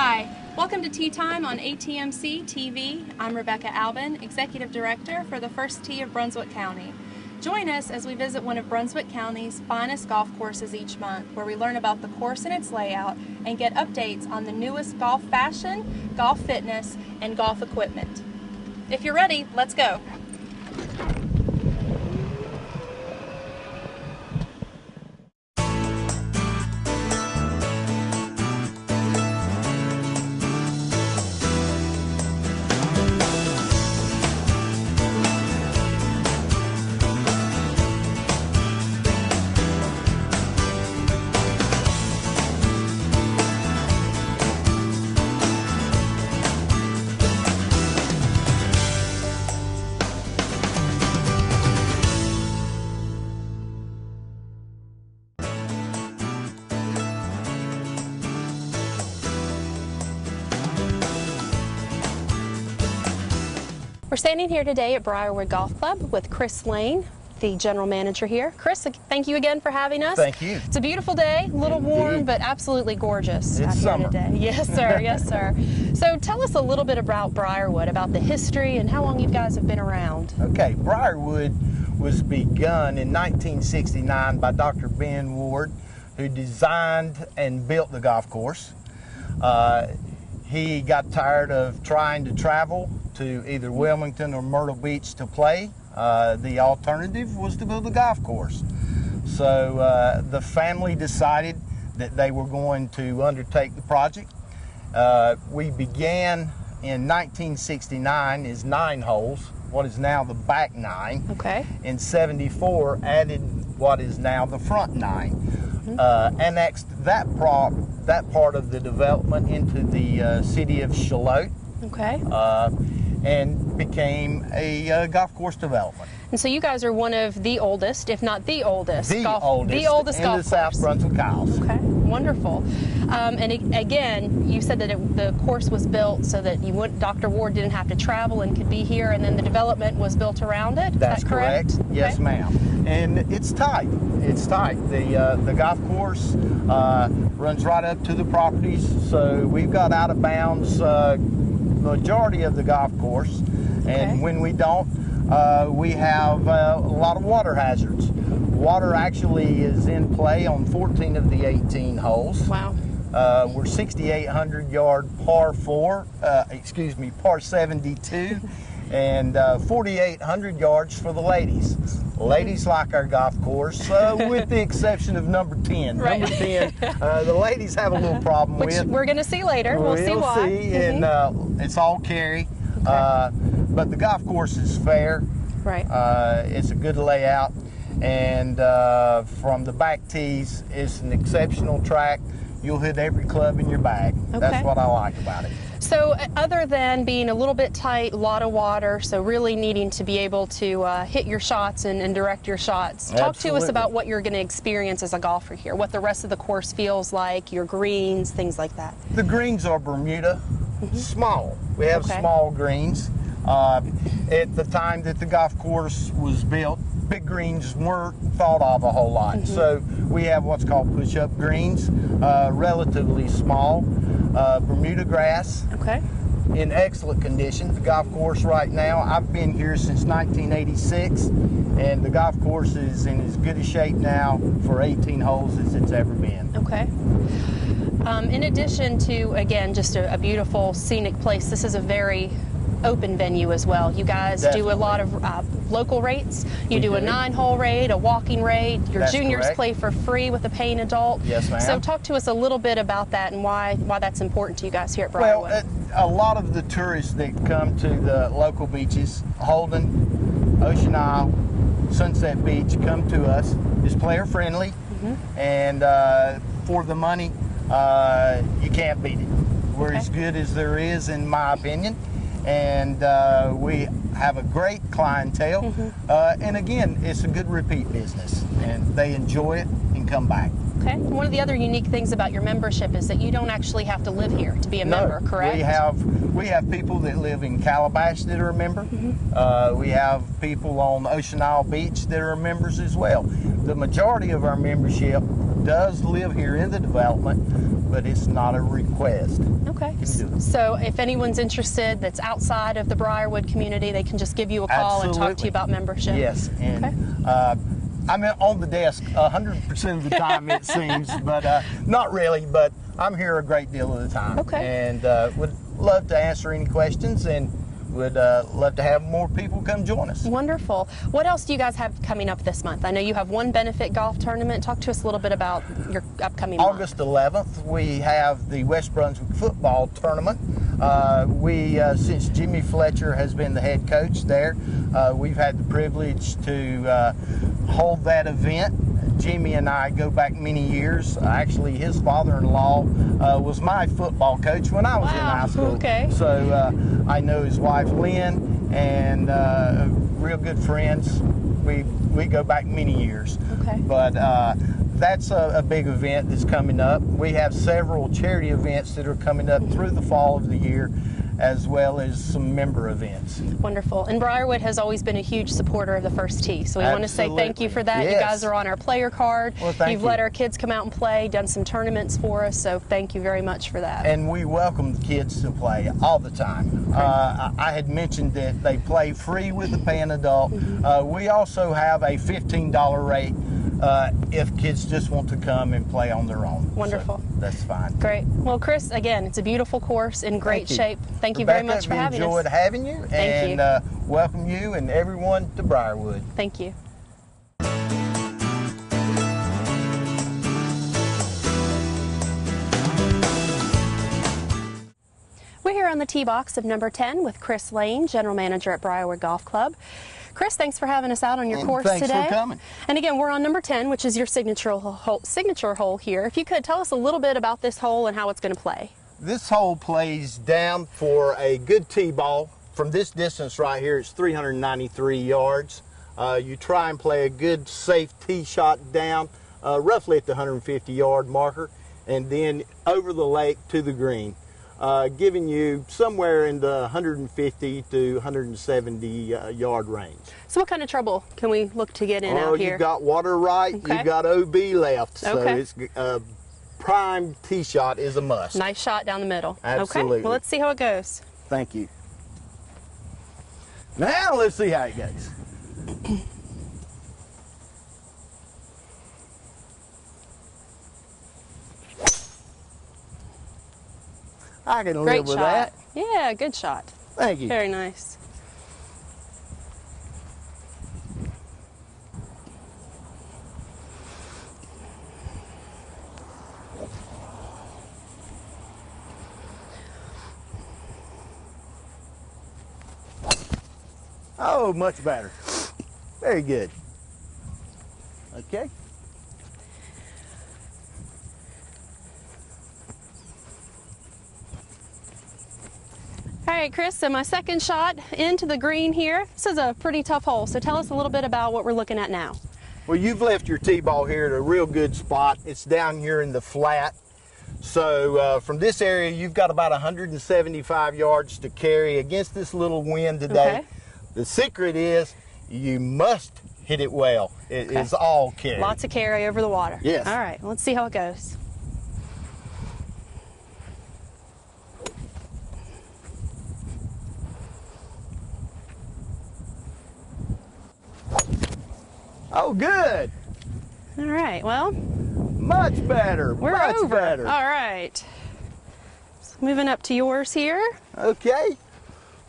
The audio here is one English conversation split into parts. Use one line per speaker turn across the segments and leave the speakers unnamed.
Hi, welcome to Tea Time on ATMC TV. I'm Rebecca Albin, Executive Director for the First Tee of Brunswick County. Join us as we visit one of Brunswick County's finest golf courses each month, where we learn about the course and its layout and get updates on the newest golf fashion, golf fitness, and golf equipment. If you're ready, let's go. We're standing here today at Brierwood Golf Club with Chris Lane, the general manager here. Chris, thank you again for having us.
Thank you.
It's a beautiful day, a little warm, but absolutely gorgeous out here
summer
today. Yes, sir. Yes, sir. So tell us a little bit about Brierwood, about the history and how long you guys have been around.
Okay, Brierwood was begun in 1969 by Dr. Ben Ward, who designed and built the golf course. He got tired of trying to travel to either Wilmington or Myrtle Beach to play. The alternative was to build a golf course. So the family decided that they were going to undertake the project. We began in 1969 as 9 holes, what is now the back 9.
Okay.
In 74 added what is now the front 9. Annexed that part of the development into the city of Charlotte.
Okay.
And became a golf course development.
And so you guys are one of the oldest, if not the oldest,
The
golf
oldest
golf
in the South Brunswick Isles.
Okay, wonderful. Again, you said that the course was built so that Dr. Ward didn't have to travel and could be here, and then the development was built around it.
That's
Is that correct?
Yes,
okay.
ma'am. And it's tight. It's tight. The golf course runs right up to the properties, so we've got out of bounds majority of the golf course, and when we don't, we have a lot of water hazards. Water actually is in play on 14 of the 18 holes.
Wow.
We're 6,800 yard par 72, and 4,800 yards for the ladies. Ladies like our golf course, with the exception of number 10.
Right.
Number 10, the ladies have a little problem
Which
with.
we're going to see later. We'll see why.
And it's all carry. But the golf course is fair.
Right.
It's a good layout. And from the back tees, it's an exceptional track. You'll hit every club in your bag.
Okay.
That's what I like about it.
So other than being a little bit tight, a lot of water, so really needing to be able to hit your shots and direct your shots, talk to us about what you're going to experience as a golfer here, what the rest of the course feels like, your greens, things like that.
The greens are Bermuda, small. We have small greens. At the time that the golf course was built, big greens weren't thought of a whole lot. So we have what's called push-up greens, relatively small. Bermuda grass, in excellent condition. The golf course right now, I've been here since 1986, and the golf course is in as good a shape now for 18 holes as it's ever been.
Okay. In addition to, again, just a beautiful scenic place, this is a very open venue as well. You guys do a lot of local rates. You do a 9-hole raid, a walking raid. Your juniors play for free with a paying adult.
Yes, ma'am.
So talk to us a little bit about that and why that's important to you guys here at Brierwood.
Well, a lot of the tourists that come to the local beaches, Holden, Ocean Isle, Sunset Beach, come to us. It's player friendly, and for the money, you can't beat it. We're as good as there is, in my opinion. And we have a great clientele, and again, it's a good repeat business, and they enjoy it and come back.
Okay. One of the other unique things about your membership is that you don't actually have to live here to be a member, correct?
We have people that live in Calabash that are a member. We have people on Ocean Isle Beach that are members as well. the majority of our membership does live here in the development, but it's not a request.
Okay. So if anyone's interested that's outside of the Brierwood community, they can just give you a call and talk to you about membership.
Yes, and I'm on the desk 100% of the time, it seems, but not really, but I'm here a great deal of the time.
Okay.
And would love to answer any questions, and would love to have more people come join us.
Wonderful. What else do you guys have coming up this month? I know you have one benefit golf tournament. Talk to us a little bit about your upcoming
August 11th, we have the West Brunswick football tournament. Since Jimmy Fletcher has been the head coach there, we've had the privilege to hold that event. Jimmy and I go back many years. Actually, his father-in-law was my football coach when I was in high school.
Okay.
So I know his wife Lynn, and real good friends. We go back many years.
Okay.
But that's a big event that's coming up. We have several charity events that are coming up through the fall of the year, as well as some member events.
Wonderful. And Brierwood has always been a huge supporter of the First Tee, so we want to say thank you for that.
Yes.
You guys are on our player card.
Well, thank
You've
you.
let our kids come out and play, done some tournaments for us, so thank you very much for that.
And we welcome the kids to play all the time. I had mentioned that they play free with the paying adult. We also have a $15 rate if kids just want to come and play on their own.
Wonderful.
So that's fine.
Great. Well, Chris, again, it's a beautiful course in great shape. Thank you very much for having us.
We enjoyed having you, and welcome you and everyone to Brierwood.
Thank you. We're here on the tee box of number 10 with Chris Lane, General Manager at Brierwood Golf Club. Chris, thanks for having us out on your course today.
Thanks for coming.
And again, we're on number 10, which is your signature hole here. If you could tell us a little bit about this hole and how it's going to play.
This hole plays down for a good tee ball. From this distance right here, it's 393 yards. You try and play a good, safe tee shot down, roughly at the 150-yard marker, and then over the lake to the green, giving you somewhere in the 150 to 170 yard range.
So what kind of trouble can we look to get in out here?
You've got water right, you've got OB left, so it's prime tee shot is a must.
Nice shot down the middle.
Absolutely.
Okay, well, let's see how it goes.
Thank you. Now let's see how it goes. I can live with that.
Yeah, good shot.
Thank you.
Very nice.
Oh, much better. Very good. Okay.
All right, Chris, so my second shot into the green here. This is a pretty tough hole, so tell us a little bit about what we're looking at now.
Well, you've left your tee ball here at a real good spot. It's down here in the flat. So from this area, you've got about 175 yards to carry against this little wind today.
Okay.
The secret is you must hit it well. It is all carry.
Lots of carry over the water.
Yes.
All right, let's see how it goes.
Oh, good.
All right, well.
Much better.
We're
much
over.
better.
All right. So moving up to yours here.
Okay.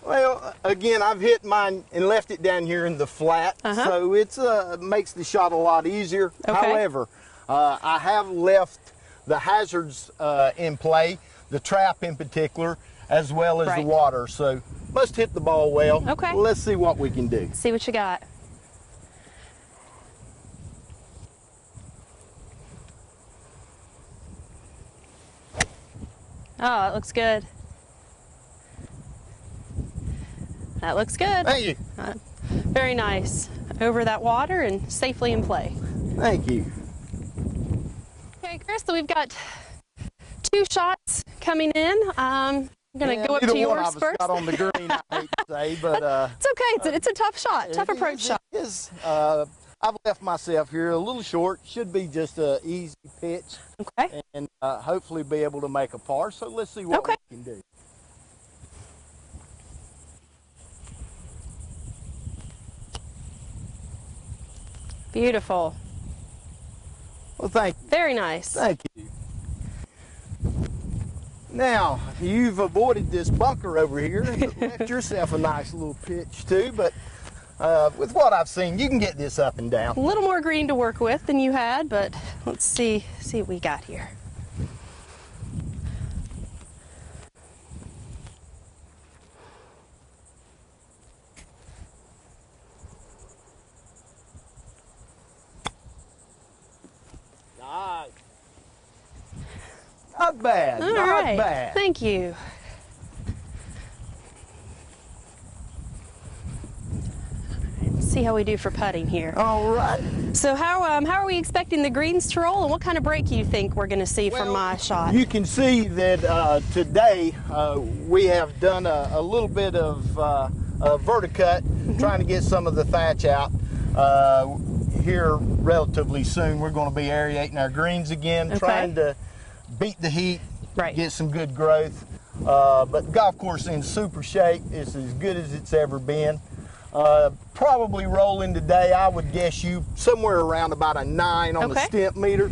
Well, again, I've hit mine and left it down here in the flat, so it's makes the shot a lot easier.
Okay.
However, I have left the hazards in play, the trap in particular, as well as the water. So must hit the ball well.
Okay.
Let's see what we can do.
Let's see what you got. Oh, it looks good. That looks good.
Thank you.
Very nice. Over that water and safely in play.
Thank you.
Okay, Chris, so we've got 2 shots coming in. I'm going to go up to yours first.
Got on the green, I hate to say, but
it's okay. It's a tough shot, tough approach shot.
It is. I've left myself here a little short. Should be just an easy pitch.
Okay.
And hopefully be able to make a par. So let's see what we can do.
Beautiful.
Well, thank you.
Very nice.
Thank you. Now, you've avoided this bunker over here and left yourself a nice little pitch too, but with what I've seen, you can get this up and down.
A little more green to work with than you had, but let's see what we got here.
Nice. Not bad.
All
not
right.
bad.
Thank you. See how we do for putting here.
All right.
So how are we expecting the greens to roll, and what kind of break do you think we're going to see from my shot?
You can see that today we have done a little bit of verticut, trying to get some of the thatch out. Here relatively soon we're going to be aerating our greens again, trying to beat the heat, get some good growth. But the golf course in super shape. It's as good as it's ever been. Probably rolling today, I would guess you somewhere around about a 9 on the stimp meter.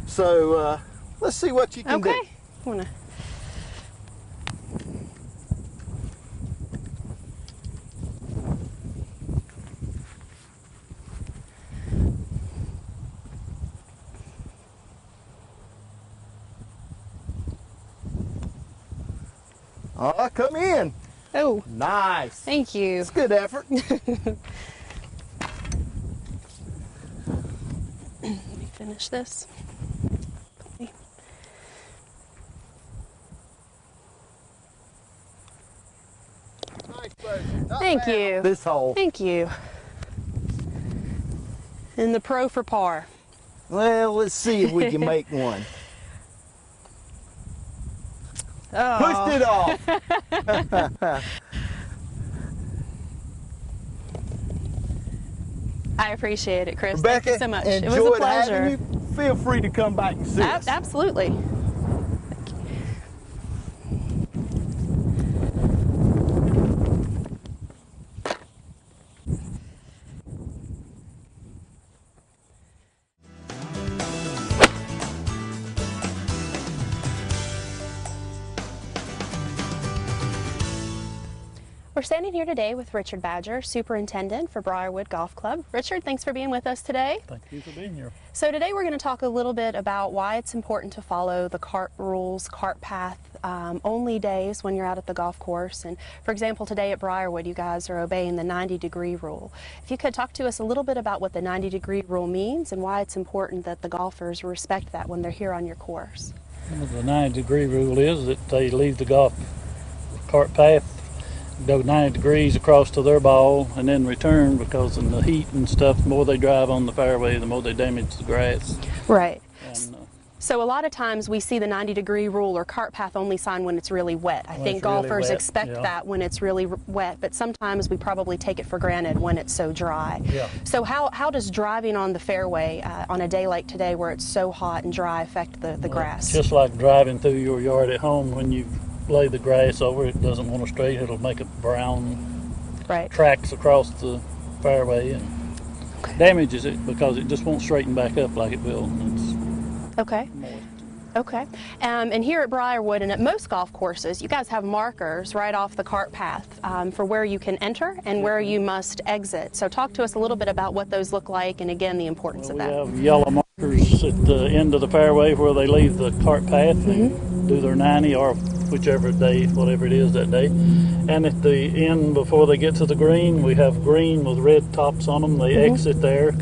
So let's see what you can do. Come in.
Oh,
nice.
Thank you.
It's good effort.
Let me finish this.
Nice, buddy.
Thank you.
This hole.
Thank you. And the pro for par.
Well, let's see if we can make one. Pushed it off.
I appreciate it, Chris.
Rebecca,
thank you so much. It was a
enjoyed
pleasure.
having you. Feel free to come back and see us.
Absolutely. We're standing here today with Richard Badger, Superintendent for Brierwood Golf Club. Richard, thanks for being with us today.
Thank you for being here.
So today we're going to talk a little bit about why it's important to follow the cart rules, cart path only days when you're out at the golf course. And for example, today at Brierwood, you guys are obeying the 90-degree rule. If you could talk to us a little bit about what the 90-degree rule means and why it's important that the golfers respect that when they're here on your course.
Well, the 90-degree rule is that they leave the golf cart path, go 90 degrees across to their ball, and then return, because in the heat and stuff, the more they drive on the fairway, the more they damage the grass.
Right.
And,
so a lot of times we see the 90-degree rule or cart path only sign when it's really wet. I think golfers
really wet,
expect that when it's really wet, but sometimes we probably take it for granted when it's so dry.
Yeah.
So how does driving on the fairway on a day like today where it's so hot and dry affect the grass?
Just like driving through your yard at home, when you lay the grass over it, doesn't want to straight, it'll make it brown tracks across the fairway and damages it, because it just won't straighten back up like it will.
Okay. And here at Brierwood and at most golf courses, you guys have markers right off the cart path for where you can enter and where you must exit. So talk to us a little bit about what those look like, and again, the importance of that.
We have yellow markers at the end of the fairway where they leave the cart path and do their 90 or whichever day, whatever it is that day. And at the end, before they get to the green, we have green with red tops on them. They exit there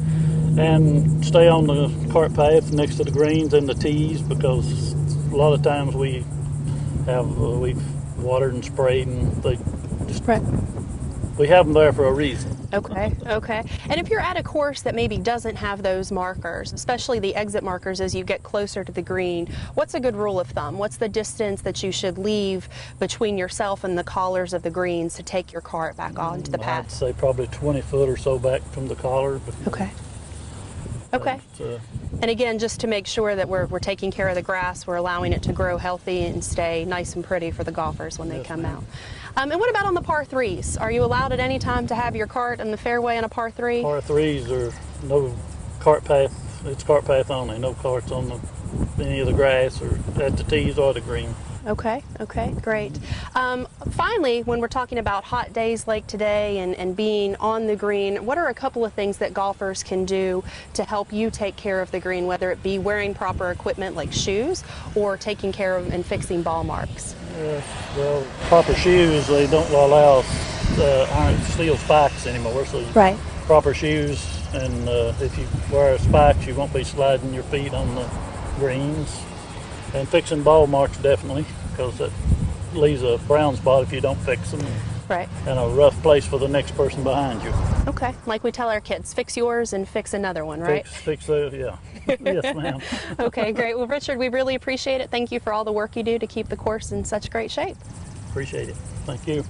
and stay on the cart path next to the greens and the tees, because a lot of times we've watered and sprayed, and they just we have them there for a reason.
Okay. And if you're at a course that maybe doesn't have those markers, especially the exit markers as you get closer to the green, what's a good rule of thumb? What's the distance that you should leave between yourself and the collars of the greens to take your cart back onto the path?
I'd say probably 20 foot or so back from the collar.
Okay. Okay. And again, just to make sure that we're taking care of the grass, we're allowing it to grow healthy and stay nice and pretty for the golfers when they come out. And what about on the par 3s? Are you allowed at any time to have your cart in the fairway on a par 3?
Par 3s are no cart path. It's cart path only. No carts on any of the grass or at the tees or the green.
Okay, great. Finally, when we're talking about hot days like today and being on the green, what are a couple of things that golfers can do to help you take care of the green, whether it be wearing proper equipment like shoes or taking care of and fixing ball marks?
Well, proper shoes, they don't allow iron steel spikes anymore, so
right.
Proper shoes, and if you wear spikes, you won't be sliding your feet on the greens. And fixing ball marks, definitely, because that leaves a brown spot if you don't fix them.
Right.
And a rough place for the next person behind you.
Okay, like we tell our kids, fix yours and fix another one, right?
Fix those, yeah. Yes, ma'am.
Okay, great. Well, Richard, we really appreciate it. Thank you for all the work you do to keep the course in such great shape.
Appreciate it. Thank you.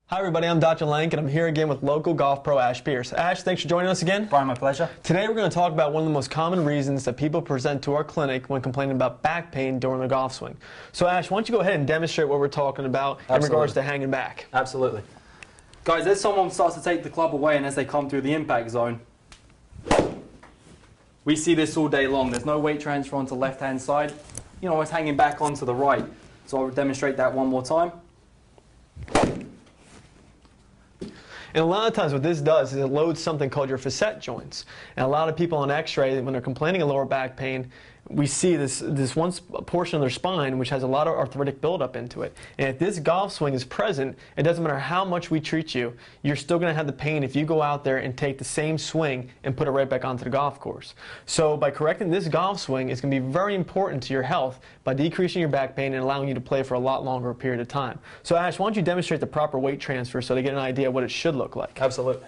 Hi everybody, I'm Dr. Lank and I'm here again with local golf pro Ash Pierce. Ash, thanks for joining us again.
Brian, my pleasure.
Today we're going to talk about one of the most common reasons that people present to our clinic when complaining about back pain during their golf swing. So Ash, why don't you go ahead and demonstrate what we're talking about in regards to hanging back.
Absolutely. Guys, as someone starts to take the club away and as they come through the impact zone, we see this all day long. There's no weight transfer onto the left-hand side. You know, it's hanging back onto the right. So I'll demonstrate that one more time.
And a lot of times what this does is it loads something called your facet joints. And a lot of people on x-ray, when they're complaining of lower back pain, we see this one portion of their spine which has a lot of arthritic buildup into it. And if this golf swing is present, it doesn't matter how much we treat you, you're still going to have the pain if you go out there and take the same swing and put it right back onto the golf course. So by correcting this golf swing, it's going to be very important to your health by decreasing your back pain and allowing you to play for a lot longer period of time. So Ash, why don't you demonstrate the proper weight transfer so they get an idea of what it should look like?
Absolutely.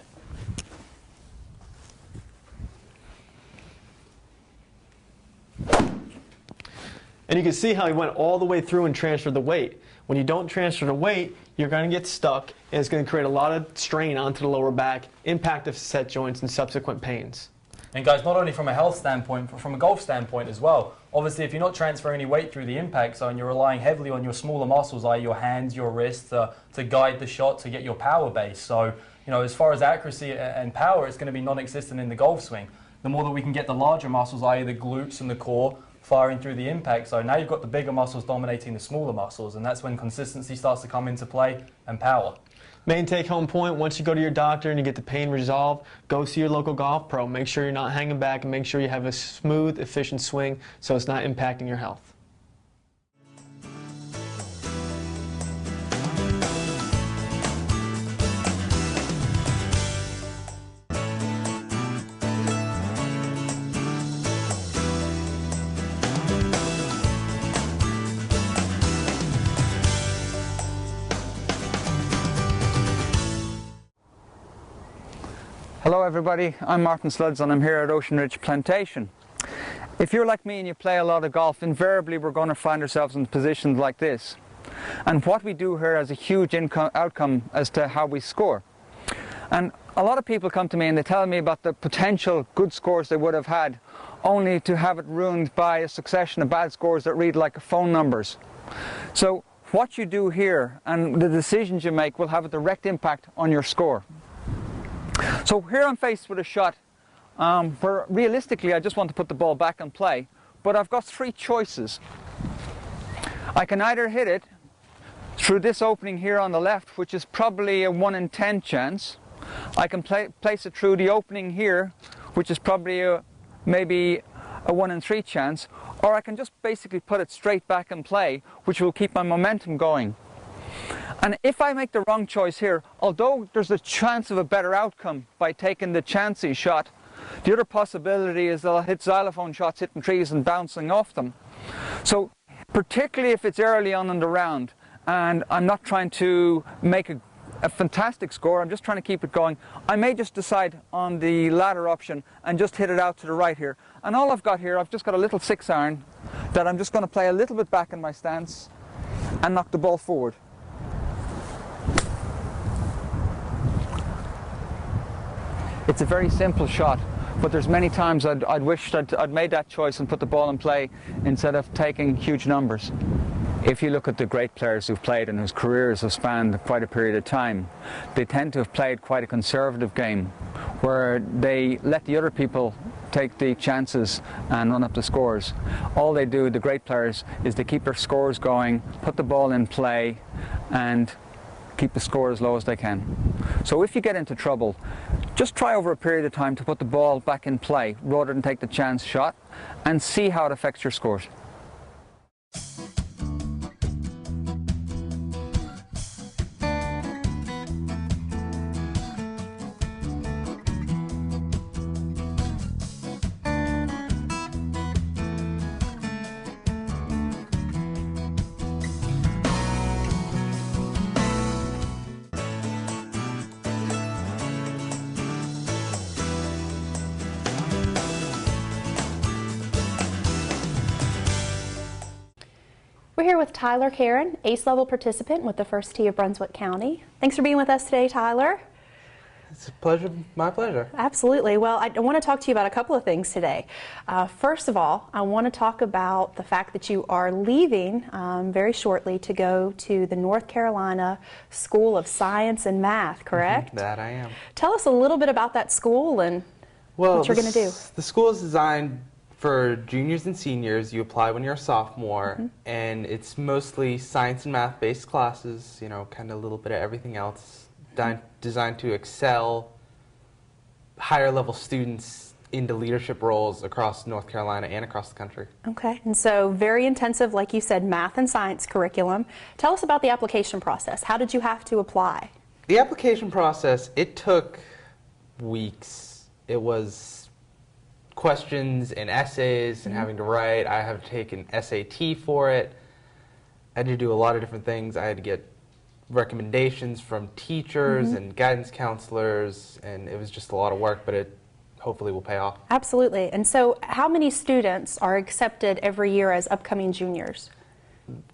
And you can see how he went all the way through and transferred the weight. When you don't transfer the weight, you're going to get stuck, and it's going to create a lot of strain onto the lower back, impact the facet joints, and subsequent pains.
And guys, not only from a health standpoint, but from a golf standpoint as well. Obviously, if you're not transferring any weight through the impact zone, you're relying heavily on your smaller muscles, i.e. your hands, your wrists, to guide the shot, to get your power base. So, you know, as far as accuracy and power, it's going to be non-existent in the golf swing. The more that we can get the larger muscles, i.e. the glutes and the core, firing through the impact zone, now you've got the bigger muscles dominating the smaller muscles, and that's when consistency starts to come into play and power.
Main take-home point, once you go to your doctor and you get the pain resolved, go see your local golf pro. Make sure you're not hanging back and make sure you have a smooth, efficient swing so it's not impacting your health.
Hello everybody, I'm Martin Sludds and I'm here at Ocean Ridge Plantation. If you're like me and you play a lot of golf, invariably we're going to find ourselves in positions like this. And what we do here has a huge outcome as to how we score. And a lot of people come to me and they tell me about the potential good scores they would have had, only to have it ruined by a succession of bad scores that read like phone numbers. So what you do here and the decisions you make will have a direct impact on your score. So here I'm faced with a shot where realistically I just want to put the ball back and play, but I've got three choices. I can either hit it through this opening here on the left, which is probably a 1 in 10 chance. I can place it through the opening here, which is probably maybe a 1 in 3 chance, or I can just basically put it straight back and play, which will keep my momentum going. And if I make the wrong choice here, although there's a chance of a better outcome by taking the chancy shot, the other possibility is that I'll hit xylophone shots hitting trees and bouncing off them. So particularly if it's early on in the round and I'm not trying to make a fantastic score, I'm just trying to keep it going, I may just decide on the latter option and just hit it out to the right here. And all I've got here, I've just got a little 6-iron that I'm just going to play a little bit back in my stance and knock the ball forward. It's a very simple shot, but there's many times I'd wished I'd made that choice and put the ball in play instead of taking huge numbers. If you look at the great players who've played and whose careers have spanned quite a period of time, they tend to have played quite a conservative game, where they let the other people take the chances and run up the scores. All they do, the great players, is they keep their scores going, put the ball in play, and keep the score as low as they can. So if you get into trouble, just try over a period of time to put the ball back in play rather than take the chance shot, and see how it affects your scores.
We're here with Tyler Karen, ACE level participant with the First Tee of Brunswick County. Thanks for being with us today, Tyler.
It's a pleasure, my pleasure.
Absolutely. Well, I want to talk to you about a couple of things today. First of all, I want to talk about the fact that you are leaving very shortly to go to the North Carolina School of Science and Math, correct?
That I am.
Tell us a little bit about that school and what you're going to do.
The school is designed for juniors and seniors. You apply when you're a sophomore, and it's mostly science and math based classes, you know, kind of a little bit of everything else, designed to excel higher level students into leadership roles across North Carolina and across the country.
Okay, and so very intensive, like you said, math and science curriculum. Tell us about the application process. How did you have to apply?
The application process, it took weeks. It was questions and essays and having to write. I have taken SAT for it. I had to do a lot of different things. I had to get recommendations from teachers and guidance counselors, and it was just a lot of work, but it hopefully will pay off.
Absolutely. And so how many students are accepted every year as upcoming juniors?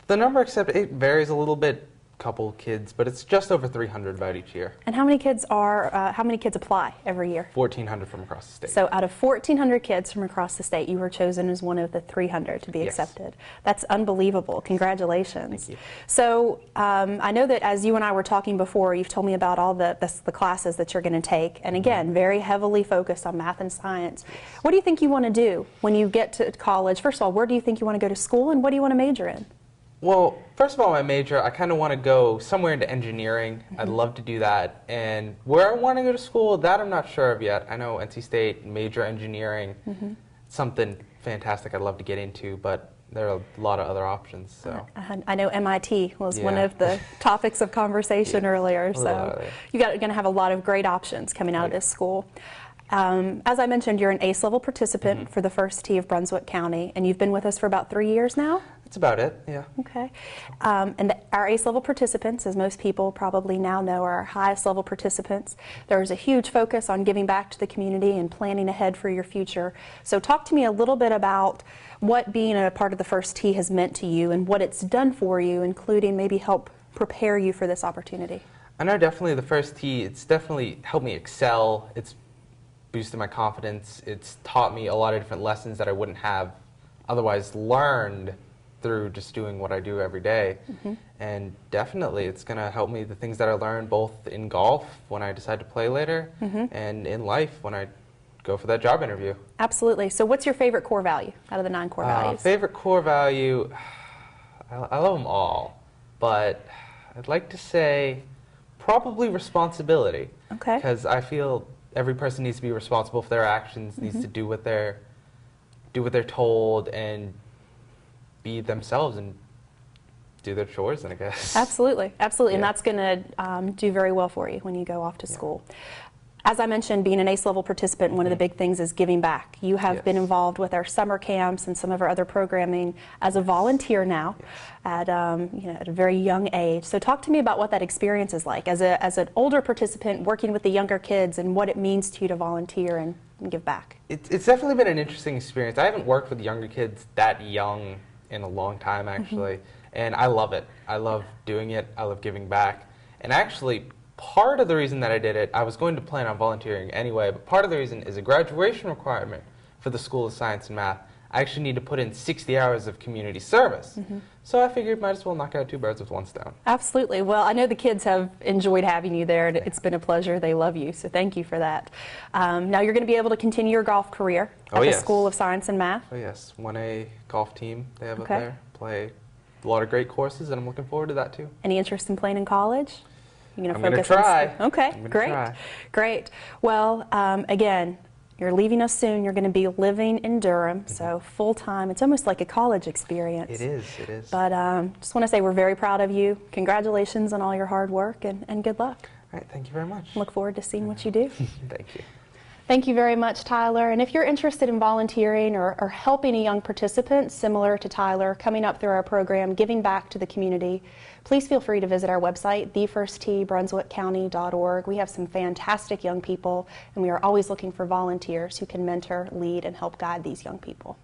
The number accepted, it varies a little bit, couple kids, but it's just over 300 about each year.
And how many kids apply every year?
1,400 from across the state.
So out of 1,400 kids from across the state, you were chosen as one of the 300 to be accepted. That's unbelievable. Congratulations.
Thank you.
So I know that as you and I were talking before, you've told me about all the classes that you're going to take, and again, very heavily focused on math and science. What do you think you want to do when you get to college? First of all, where do you think you want to go to school, and what do you want to major in?
Well, first of all, my major, I kind of want to go somewhere into engineering. I'd love to do that. And where I want to go to school, that I'm not sure of yet. I know NC State, major engineering, something fantastic I'd love to get into, but there are a lot of other options. So
I know MIT was one of the topics of conversation earlier, so you're going to have a lot of great options coming out of this school. As I mentioned, you're an ACE level participant for the First Tee of Brunswick County, and you've been with us for about 3 years now?
That's about it, yeah.
Okay. And our ACE level participants, as most people probably now know, are our highest level participants. There's a huge focus on giving back to the community and planning ahead for your future. So talk to me a little bit about what being a part of the First Tee has meant to you and what it's done for you, including maybe help prepare you for this opportunity.
I know definitely the First Tee, it's definitely helped me excel. It's boosted my confidence. It's taught me a lot of different lessons that I wouldn't have otherwise learned through just doing what I do every day. And definitely it's going to help me, the things that I learned both in golf when I decide to play later and in life when I go for that job interview.
Absolutely. So what's your favorite core value out of the 9 core values?
Favorite core value, I love them all, but I'd like to say probably responsibility.
Okay.
Because I feel every person needs to be responsible for their actions, needs to do what they're told and be themselves and do their chores, I guess.
Absolutely, absolutely, and that's going to do very well for you when you go off to school. As I mentioned, being an ACE level participant, one of the big things is giving back. You have been involved with our summer camps and some of our other programming as a volunteer now at at a very young age. So talk to me about what that experience is like as an older participant working with the younger kids and what it means to you to volunteer and give back.
It's definitely been an interesting experience. I haven't worked with younger kids that young in a long time, actually. And I love it. I love doing it. I love giving back. And actually, part of the reason that I did it, I was going to plan on volunteering anyway, but part of the reason is a graduation requirement for the School of Science and Math. I actually need to put in 60 hours of community service. So I figured might as well knock out 2 birds with 1 stone.
Absolutely. Well, I know the kids have enjoyed having you there, and it's been a pleasure. They love you, so thank you for that. Now you're going to be able to continue your golf career at the School of Science and Math.
Oh yes, 1A golf team they have up there. Play a lot of great courses, and I'm looking forward to that too.
Any interest in playing in college? You're
I'm going to try.
Okay, great. Great. Well, again, you're leaving us soon. You're going to be living in Durham, so full-time. It's almost like a college experience.
It is, it is.
But just want to say we're very proud of you. Congratulations on all your hard work, and good luck.
All right, thank you very much.
Look forward to seeing what you do.
Thank you.
Thank you very much, Tyler. And if you're interested in volunteering or helping a young participant similar to Tyler coming up through our program, giving back to the community, please feel free to visit our website, thefirsttbrunswickcounty.org. We have some fantastic young people, and we are always looking for volunteers who can mentor, lead, and help guide these young people.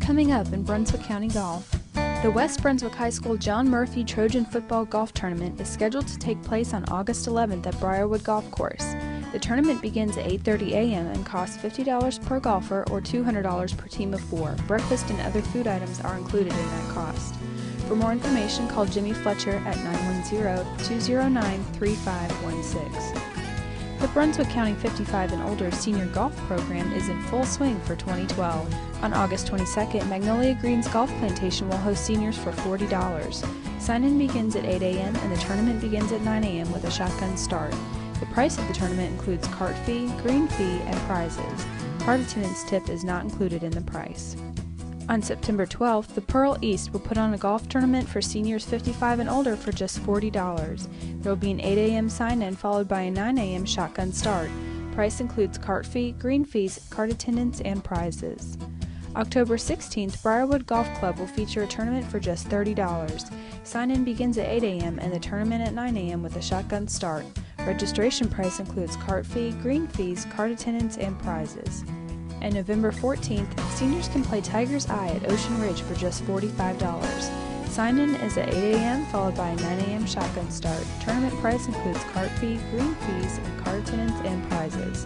Coming up in Brunswick County Golf. The West Brunswick High School John Murphy Trojan Football Golf Tournament is scheduled to take place on August 11th at Brierwood Golf Course. The tournament begins at 8:30 a.m. and costs $50 per golfer or $200 per team of 4. Breakfast and other food items are included in that cost. For more information, call Jimmy Fletcher at 910-209-3516. The Brunswick County 55 and older senior golf program is in full swing for 2012. On August 22nd, Magnolia Greens Golf Plantation will host seniors for $40. Sign-in begins at 8 a.m. and the tournament begins at 9 a.m. with a shotgun start. The price of the tournament includes cart fee, green fee, and prizes. Cart attendance tip is not included in the price. On September 12th, the Pearl East will put on a golf tournament for seniors 55 and older for just $40. There will be an 8 a.m. sign-in followed by a 9 a.m. shotgun start. Price includes cart fee, green fees, cart attendance, and prizes. October 16th, Brierwood Golf Club will feature a tournament for just $30. Sign-in begins at 8 a.m. and the tournament at 9 a.m. with a shotgun start. Registration price includes cart fee, green fees, cart attendance, and prizes. And November 14th, seniors can play Tiger's Eye at Ocean Ridge for just $45. Sign-in is at 8 a.m. followed by a 9 a.m. shotgun start. Tournament price includes cart fee, green fees, and cart attendance and prizes.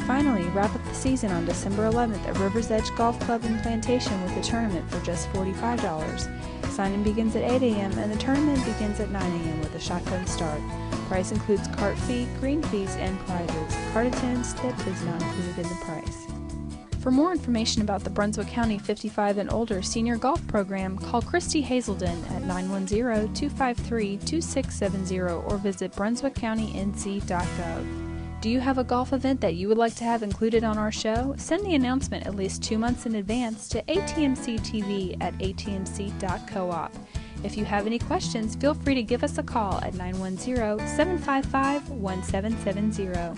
Finally, wrap up the season on December 11th at River's Edge Golf Club and Plantation with a tournament for just $45. Sign-in begins at 8 a.m. and the tournament begins at 9 a.m. with a shotgun start. Price includes cart fee, green fees, and prizes. Cart attendance tip is not included in the price. For more information about the Brunswick County 55 and older senior golf program, call Christy Hazelden at 910-253-2670 or visit brunswickcountync.gov. Do you have a golf event that you would like to have included on our show? Send the announcement at least 2 months in advance to atmctv at atmc.coop. If you have any questions, feel free to give us a call at 910-755-1770.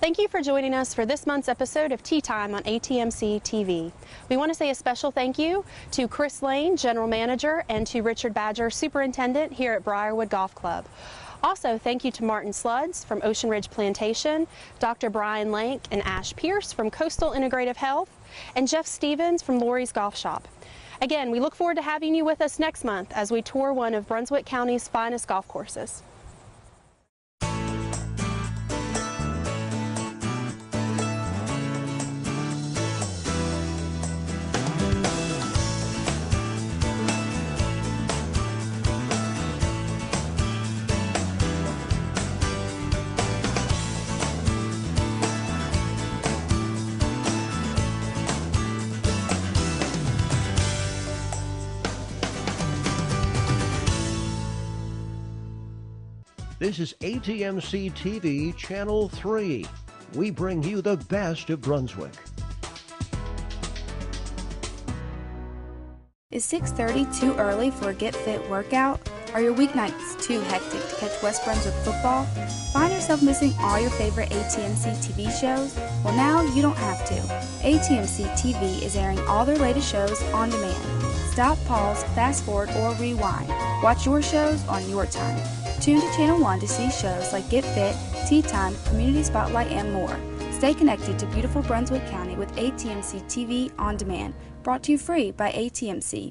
Thank you for joining us for this month's episode of Tea Time on ATMC TV. We want to say a special thank you to Chris Lane, General Manager, and to Richard Badger, Superintendent here at Brierwood Golf Club. Also, thank you to Martin Sluds from Ocean Ridge Plantation, Dr. Brian Lank and Ash Pierce from Coastal Integrative Health, and Jeff Stevens from Lori's Golf Shop. Again, we look forward to having you with us next month as we tour one of Brunswick County's finest golf courses.
This is ATMC TV Channel 3. We bring you the best of Brunswick.
Is 6:30 too early for a Get Fit workout? Are your weeknights too hectic to catch West Brunswick football? Find yourself missing all your favorite ATMC TV shows? Well, now you don't have to. ATMC TV is airing all their latest shows on demand. Stop, pause, fast forward, or rewind. Watch your shows on your time. Tune to Channel 1 to see shows like Get Fit, Tea Time, Community Spotlight, and more. Stay connected to beautiful Brunswick County with ATMC TV on demand. brought to you free by ATMC.